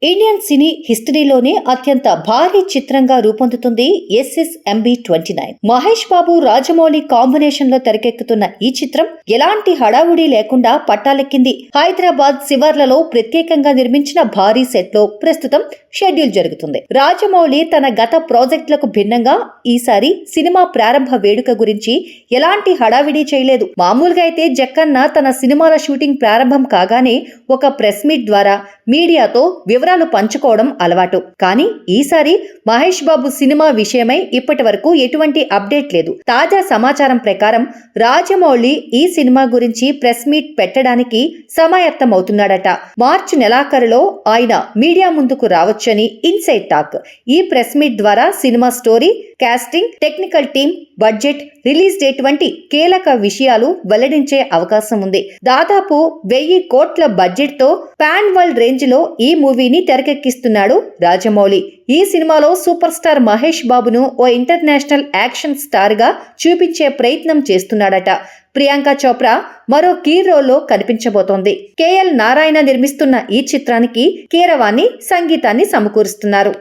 Indian cine హిస్టరీలోనే అత్యంత భారీ చిత్రంగా రూపొందుతుంది SSMB29. మహేష్ బాబు రాజమౌళి కాంబినేషన్ లో తెరకెక్కుతున్న ఈ చిత్రం ఎలాంటి హడావుడి లేకుండా పట్టాలెక్కింది. హైదరాబాద్ శివార్లలో ప్రత్యేకంగా నిర్మించిన భారీ సెట్ లో ప్రస్తుతం షెడ్యూల్ జరుగుతుంది. రాజమౌళి తన గత ప్రాజెక్టులకు భిన్నంగా ఈసారి సినిమా ప్రారంభ వేడుక గురించి ఎలాంటి హడావిడి చేయలేదు. మామూలుగా అయితే జక్కన్న తన సినిమాల షూటింగ్ ప్రారంభం కాగానే ఒక ప్రెస్ మీట్ ద్వారా మీడియాతో వివరాలు పంచుకోవడం అలవాటు. కానీ ఈసారి మహేష్ బాబు సినిమా విషయమై ఇప్పటి వరకు ఎటువంటి అప్డేట్ లేదు. తాజా సమాచారం ప్రకారం రాజమౌళి ఈ సినిమా గురించి ప్రెస్ మీట్ పెట్టడానికి సమాయత్తమవుతున్నాడట. మార్చి నెలాఖరులో ఆయన మీడియా ముందుకు రావచ్చని ఇన్సైడ్ టాక్. ఈ ప్రెస్ మీట్ ద్వారా cinema story, casting, technical team, budget, release date వంటి కీలక విషయాలు వెల్లడించే అవకాశం ఉంది. దాదాపు 1000 కోట్ల బడ్జెట్ తో పాన్ వరల్డ్ రేంజ్ లో ఈ మూవీని తెరకెక్కిస్తున్నాడు రాజమౌళి. ఈ సినిమాలో సూపర్ స్టార్ మహేష్ బాబును ఓ ఇంటర్నేషనల్ యాక్షన్ స్టార్ గా చూపించే ప్రయత్నం చేస్తున్నాడట. ప్రియాంక చోప్రా మరో కీ రోల్లో కనిపించబోతోంది. KL నారాయణ నిర్మిస్తున్న ఈ చిత్రానికి కీరవాణి సంగీతాన్ని సమకూరుస్తున్నారు.